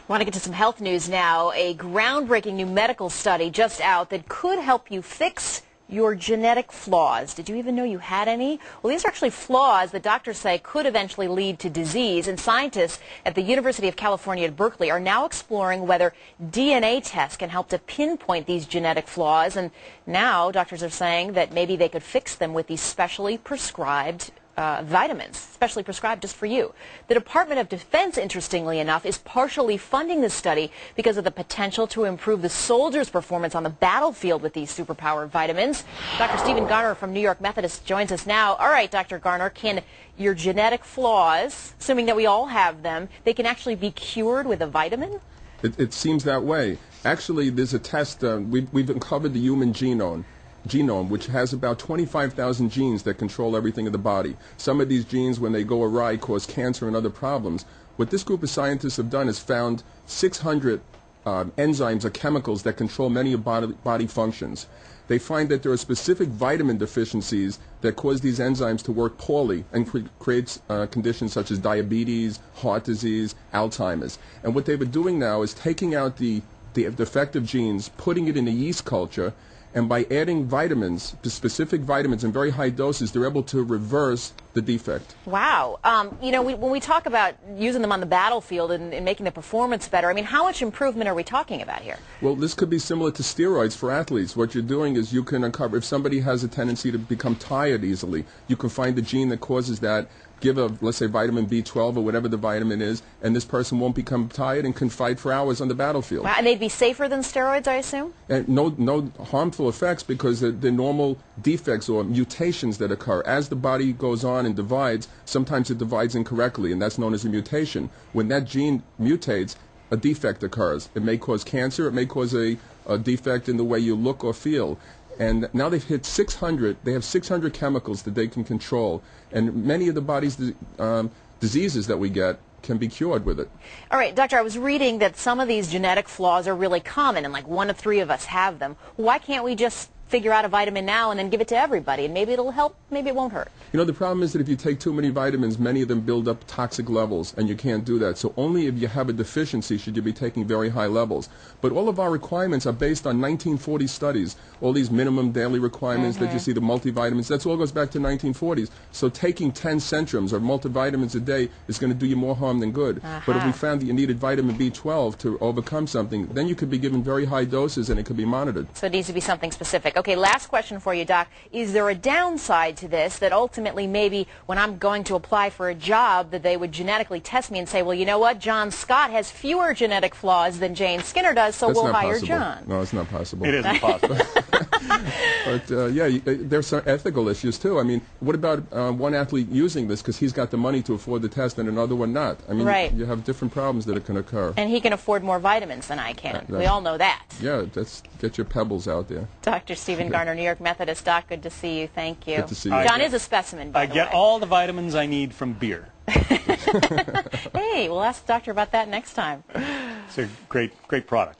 Want to get to some health news now. A groundbreaking new medical study just out that could help you fix your genetic flaws. Did you even know you had any? Well, these are actually flaws that doctors say could eventually lead to disease, and scientists at the University of California at Berkeley are now exploring whether DNA tests can help to pinpoint these genetic flaws, and now doctors are saying that maybe they could fix them with these specially prescribed vitamins, specially prescribed just for you. The Department of Defense, interestingly enough, is partially funding this study because of the potential to improve the soldiers' performance on the battlefield with these superpowered vitamins. Dr. Stephen Garner from New York Methodist joins us now. All right, Dr. Garner, can your genetic flaws, assuming that we all have them, they can actually be cured with a vitamin? It seems that way. Actually, there's a test, we've uncovered the human genome, which has about 25,000 genes that control everything in the body. Some of these genes, when they go awry, cause cancer and other problems. What this group of scientists have done is found 600 enzymes or chemicals that control many of body functions. They find that there are specific vitamin deficiencies that cause these enzymes to work poorly and creates conditions such as diabetes, heart disease, Alzheimer's. And what they've been doing now is taking out the defective genes, putting it in a yeast culture, and by adding vitamins, specific vitamins in very high doses, they're able to reverse the defect. Wow. You know, when we talk about using them on the battlefield and making the performance better, I mean, how much improvement are we talking about here? Well, this could be similar to steroids for athletes. What you're doing is you can uncover, if somebody has a tendency to become tired easily, you can find the gene that causes that, give a, let's say, vitamin B12 or whatever the vitamin is, and this person won't become tired and can fight for hours on the battlefield. Wow. And they'd be safer than steroids, I assume? And no harmful effects, because the normal defects or mutations that occur as the body goes on and divides, sometimes it divides incorrectly, and that's known as a mutation. When that gene mutates, a defect occurs. It may cause cancer, it may cause a defect in the way you look or feel. And now they've hit 600, they have 600 chemicals that they can control, and many of the body's diseases that we get can be cured with it. All right, doctor, I was reading that some of these genetic flaws are really common, and like 1 to 3 of us have them. Why can't we just figure out a vitamin now and then give it to everybody, and maybe it'll help, maybe it won't hurt? You know, the problem is that if you take too many vitamins, many of them build up toxic levels, and you can't do that. So only if you have a deficiency should you be taking very high levels. But all of our requirements are based on 1940 studies. All these minimum daily requirements that you see, the multivitamins, that all goes back to 1940s. So taking 10 centrums or multivitamins a day is going to do you more harm than good. But if we found that you needed vitamin B12 to overcome something, then you could be given very high doses and it could be monitored. So it needs to be something specific. Okay, last question for you, Doc. Is there a downside to this, that ultimately maybe when I'm going to apply for a job that they would genetically test me and say, well, you know what, John Scott has fewer genetic flaws than Jane Skinner does, so we'll hire John? No, it's not possible. It isn't possible. But yeah, there's some ethical issues too. I mean, what about one athlete using this because he's got the money to afford the test and another one not? I mean, you have different problems that can occur. And he can afford more vitamins than I can. We all know that. Yeah, get your pebbles out there. Dr. Stephen Garner, New York Methodist. Doc, good to see you. Thank you. Good to see you. John is a specimen, by the way. I get all the vitamins I need from beer. Hey, we'll ask the doctor about that next time. It's a great product.